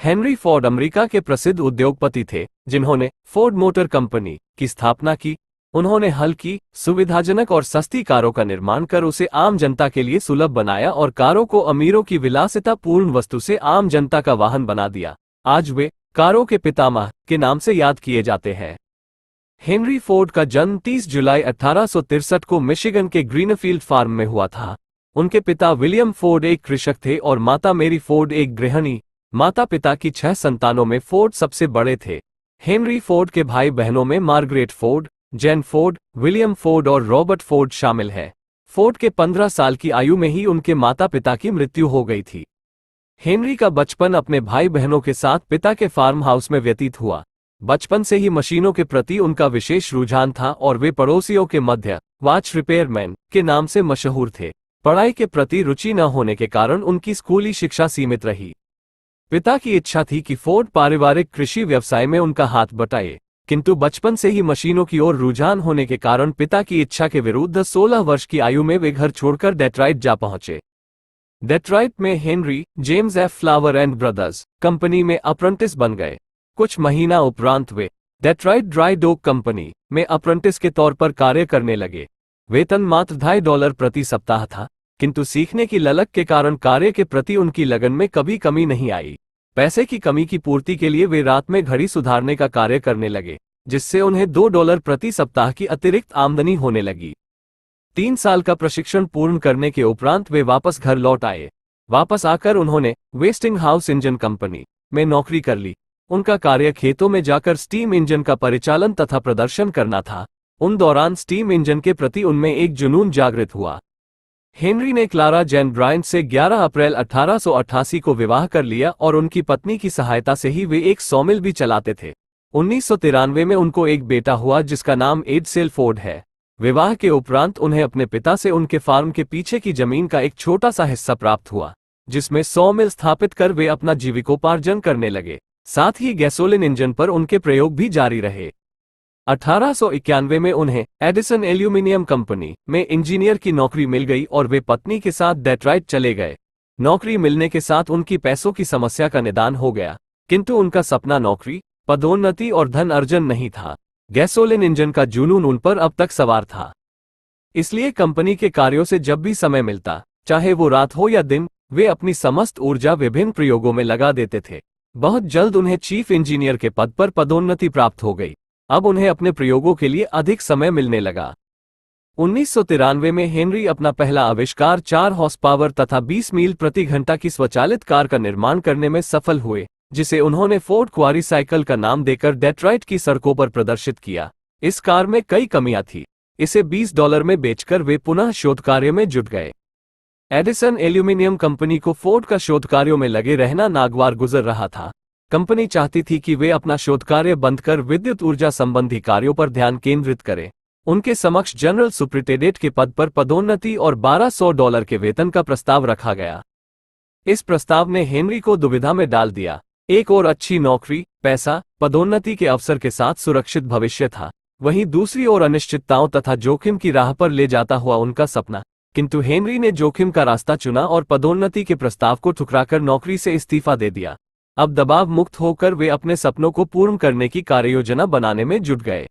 Henry Ford America के प्रसिद्ध उद्योगपति थे जिन्होंने फोर्ड मोटर कंपनी की स्थापना की। उन्होंने हल्की, सुविधाजनक और सस्ती कारों का निर्माण कर उसे आम जनता के लिए सुलभ बनाया और कारों को अमीरों की विलासिता पूर्ण वस्तु से आम जनता का वाहन बना दिया। आज वे कारों के पितामह के नाम से याद किए जाते हैं। हेनरी फोर्ड का जन्म 30 जुलाई 1863 को मिशिगन के ग्रीनफील्ड फार्म में हुआ था। उनके पिता विलियम फोर्ड एक कृषक थे और माता मेरी फोर्ड एक गृहिणी। माता पिता की 6 संतानों में फोर्ड सबसे बड़े थे। हेनरी फोर्ड के भाई बहनों में मार्गरेट फोर्ड, जेन फोर्ड, विलियम फोर्ड और रॉबर्ट फोर्ड शामिल हैं। फोर्ड के 15 साल की आयु में ही उनके माता पिता की मृत्यु हो गई थी। हेनरी का बचपन अपने भाई बहनों के साथ पिता के फार्म हाउस में व्यतीत हुआ। बचपन से ही मशीनों के प्रति उनका विशेष रुझान था और वे पड़ोसियों के मध्य वॉच रिपेयरमैन के नाम से मशहूर थे। पढ़ाई के प्रति रुचि न होने के कारण उनकी स्कूली शिक्षा सीमित रही। पिता की इच्छा थी कि फोर्ड पारिवारिक कृषि व्यवसाय में उनका हाथ बटाए, किंतु बचपन से ही मशीनों की ओर रुझान होने के कारण पिता की इच्छा के विरुद्ध 16 वर्ष की आयु में वे घर छोड़कर डेट्रॉइट जा पहुंचे। डेट्रॉइट में Henry James F flower and brothers company में अप्रेंटिस बन गए। कुछ महीना उपरांत वे डेट्रॉइट ड्राई डॉक कंपनी में अप्रेंटिस के तौर पर कार्य करने लगे। वेतन मात्र $2.5 प्रति सप्ताह था, किंतु सीखने की ललक के कारण कार्य के प्रति उनकी लगन में कभी कमी नहीं आई। पैसे की कमी की पूर्ति के लिए वे रात में घड़ी सुधारने का कार्य करने लगे, जिससे उन्हें $2 प्रति सप्ताह की अतिरिक्त आमदनी होने लगी। 3 साल का प्रशिक्षण पूर्ण करने के उपरांत वे वापस घर लौट आए। वापस आकर उन्होंने वेस्टिंग हाउस इंजन कंपनी में नौकरी कर ली। उनका कार्य खेतों में जाकर स्टीम इंजन का परिचालन तथा प्रदर्शन करना था। उन दौरान स्टीम इंजन के प्रति उनमें एक जुनून जागृत हुआ। हेनरी ने क्लारा जैन ब्रायंट से 11 अप्रैल 1888 को विवाह कर लिया और उनकी पत्नी की सहायता से ही वे एक सॉमिल भी चलाते थे। 1993 में उनको एक बेटा हुआ जिसका नाम एडसेल फोर्ड है। विवाह के उपरांत उन्हें अपने पिता से उनके फार्म के पीछे की जमीन का एक छोटा सा हिस्सा प्राप्त हुआ, जिसमें सॉमिल स्थापित कर वे अपना जीविकोपार्जन करने लगे। साथ ही गैसोलिन इंजन पर उनके प्रयोग भी जारी रहे। 1891 में उन्हें एडिसन एल्यूमिनियम कंपनी में इंजीनियर की नौकरी मिल गई और वे पत्नी के साथ डेट्रॉइट चले गए। नौकरी मिलने के साथ उनकी पैसों की समस्या का निदान हो गया, किंतु उनका सपना नौकरी, पदोन्नति और धन अर्जन नहीं था। गैसोलिन इंजन का जुनून उन पर अब तक सवार था। इसलिए कंपनी के कार्यों से जब भी समय मिलता, चाहे वो रात हो या दिन, वे अपनी समस्त ऊर्जा विभिन्न प्रयोगों में लगा देते थे। बहुत जल्द उन्हें चीफ इंजीनियर के पद पर पदोन्नति प्राप्त हो गई। अब उन्हें अपने प्रयोगों के लिए अधिक समय मिलने लगा। 1993 में हेनरी अपना पहला आविष्कार 4 हॉर्स पावर तथा 20 मील प्रति घंटा की स्वचालित कार का निर्माण करने में सफल हुए, जिसे उन्होंने फोर्ड क्वारी साइकिल का नाम देकर डेट्रॉइट की सड़कों पर प्रदर्शित किया। इस कार में कई कमियां थी। इसे $20 में बेचकर वे पुनः शोध कार्य में जुट गए। एडिसन एल्यूमिनियम कंपनी को फोर्ड का शोध कार्यों में लगे रहना नागवार गुजर रहा था। कंपनी चाहती थी कि वे अपना शोध कार्य बंद कर विद्युत ऊर्जा संबंधी कार्यों पर ध्यान केंद्रित करें। उनके समक्ष जनरल सुप्रिटेंडेंट के पद पर पदोन्नति और $1200 के वेतन का प्रस्ताव रखा गया। इस प्रस्ताव ने हेनरी को दुविधा में डाल दिया। एक और अच्छी नौकरी, पैसा, पदोन्नति के अवसर के साथ सुरक्षित भविष्य था, वहीं दूसरी ओर अनिश्चितताओं तथा जोखिम की राह पर ले जाता हुआ उनका सपना। किंतु हेनरी ने जोखिम का रास्ता चुना और पदोन्नति के प्रस्ताव को ठुकराकर नौकरी से इस्तीफा दे दिया। अब दबाव मुक्त होकर वे अपने सपनों को पूर्ण करने की कार्ययोजना बनाने में जुट गए।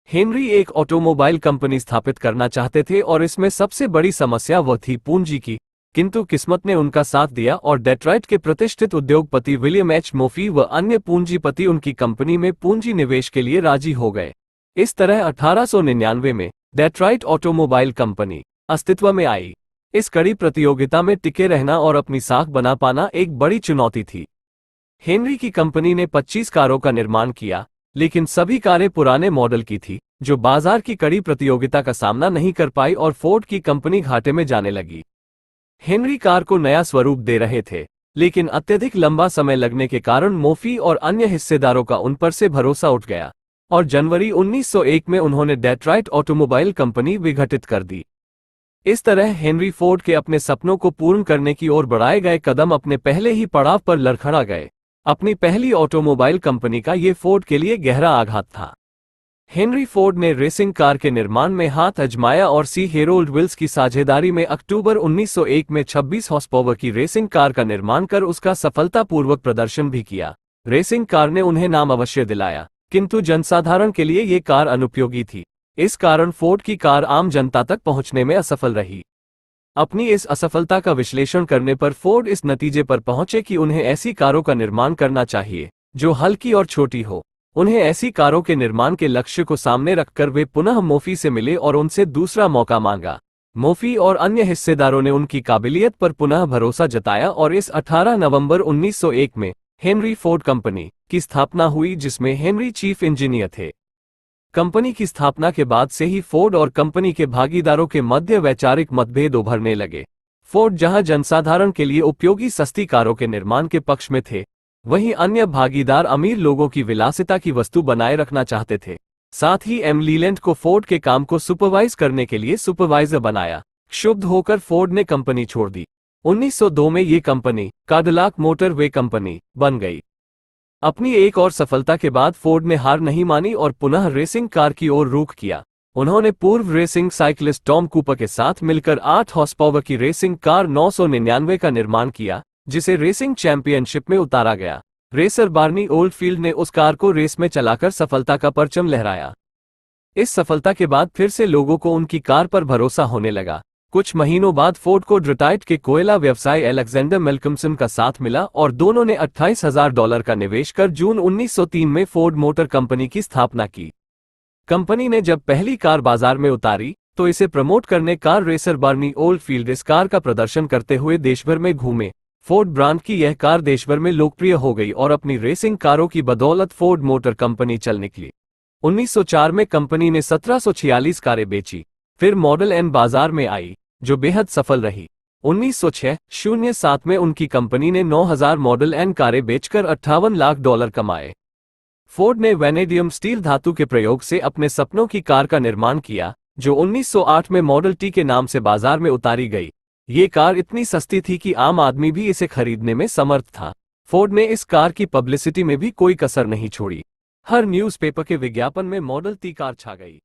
हेनरी एक ऑटोमोबाइल कंपनी स्थापित करना चाहते थे और इसमें सबसे बड़ी समस्या वह थी पूंजी की, किंतु किस्मत ने उनका साथ दिया और डेट्रॉइट के प्रतिष्ठित उद्योगपति विलियम एच मोफी व अन्य पूंजीपति उनकी कंपनी में पूंजी निवेश के लिए राजी हो गए। इस तरह 1899 में डेट्रॉइट ऑटोमोबाइल कंपनी अस्तित्व में आई। इस कड़ी प्रतियोगिता में टिके रहना और अपनी साख बना पाना एक बड़ी चुनौती थी। हेनरी की कंपनी ने 25 कारों का निर्माण किया, लेकिन सभी कारें पुराने मॉडल की थी, जो बाजार की कड़ी प्रतियोगिता का सामना नहीं कर पाई और फोर्ड की कंपनी घाटे में जाने लगी। हेनरी कार को नया स्वरूप दे रहे थे, लेकिन अत्यधिक लंबा समय लगने के कारण मोफी और अन्य हिस्सेदारों का उन पर से भरोसा उठ गया और जनवरी 1901 में उन्होंने डेट्रॉइट ऑटोमोबाइल कंपनी विघटित कर दी। इस तरह हेनरी फोर्ड के अपने सपनों को पूर्ण करने की ओर बढ़ाए गए कदम अपने पहले ही पड़ाव पर लड़खड़ा गए। अपनी पहली ऑटोमोबाइल कंपनी का ये फोर्ड के लिए गहरा आघात था। हेनरी फोर्ड ने रेसिंग कार के निर्माण में हाथ आजमाया और सी हेरोल्ड विल्स की साझेदारी में अक्टूबर 1901 में 26 हॉर्स पावर की रेसिंग कार का निर्माण कर उसका सफलतापूर्वक प्रदर्शन भी किया। रेसिंग कार ने उन्हें नाम अवश्य दिलाया, किंतु जनसाधारण के लिए ये कार अनुपयोगी थी। इस कारण फोर्ड की कार आम जनता तक पहुंचने में असफल रही। अपनी इस असफलता का विश्लेषण करने पर फोर्ड इस नतीजे पर पहुंचे कि उन्हें ऐसी कारों का निर्माण करना चाहिए जो हल्की और छोटी हो। उन्हें ऐसी कारों के निर्माण के लक्ष्य को सामने रखकर वे पुनः मोफी से मिले और उनसे दूसरा मौका मांगा। मोफी और अन्य हिस्सेदारों ने उनकी काबिलियत पर पुनः भरोसा जताया और इस 18 नवंबर 1901 में हेनरी फोर्ड कंपनी की स्थापना हुई, जिसमें हेनरी चीफ इंजीनियर थे। कंपनी की स्थापना के बाद से ही फोर्ड और कंपनी के भागीदारों के मध्य वैचारिक मतभेद उभरने लगे। फोर्ड जहां जनसाधारण के लिए उपयोगी सस्ती कारों के निर्माण के पक्ष में थे, वहीं अन्य भागीदार अमीर लोगों की विलासिता की वस्तु बनाए रखना चाहते थे। साथ ही एम लीलैंड को फोर्ड के काम को सुपरवाइज करने के लिए सुपरवाइजर बनाया। क्षुब्ध होकर फोर्ड ने कंपनी छोड़ दी। 1902 में ये कंपनी काडिलाक मोटर वे कंपनी बन गई। अपनी एक और सफलता के बाद फोर्ड ने हार नहीं मानी और पुनः रेसिंग कार की ओर रुख किया। उन्होंने पूर्व रेसिंग साइकिलिस्ट टॉम कूपर के साथ मिलकर 8 हॉर्स पावर की रेसिंग कार 999 का निर्माण किया, जिसे रेसिंग चैंपियनशिप में उतारा गया। रेसर बार्नी ओल्डफील्ड ने उस कार को रेस में चलाकर सफलता का परचम लहराया। इस सफलता के बाद फिर से लोगों को उनकी कार पर भरोसा होने लगा। कुछ महीनों बाद फोर्ड को डेट्रॉइट के कोयला व्यवसायी अलेक्जेंडर मेल्कमसन का साथ मिला और दोनों ने $28,000 का निवेश कर जून 1903 में फोर्ड मोटर कंपनी की स्थापना की। कंपनी ने जब पहली कार बाजार में उतारी तो इसे प्रमोट करने कार रेसर बार्नी ओल्डफील्ड इस कार का प्रदर्शन करते हुए देशभर में घूमे। फोर्ड ब्रांड की यह कार देशभर में लोकप्रिय हो गई और अपनी रेसिंग कारों की बदौलत फोर्ड मोटर कंपनी चल निकली। 1904 में कंपनी ने 1746 कारें बेची। फिर मॉडल एन बाजार में आई, जो बेहद सफल रही। 1906-07 में उनकी कंपनी ने 9000 मॉडल एन कारें बेचकर $58 लाख कमाए। फोर्ड ने वैनेडियम स्टील धातु के प्रयोग से अपने सपनों की कार का निर्माण किया, जो 1908 में मॉडल टी के नाम से बाजार में उतारी गई। ये कार इतनी सस्ती थी कि आम आदमी भी इसे खरीदने में समर्थ था। फोर्ड ने इस कार की पब्लिसिटी में भी कोई कसर नहीं छोड़ी। हर न्यूज़पेपर के विज्ञापन में मॉडल टी कार छा गई।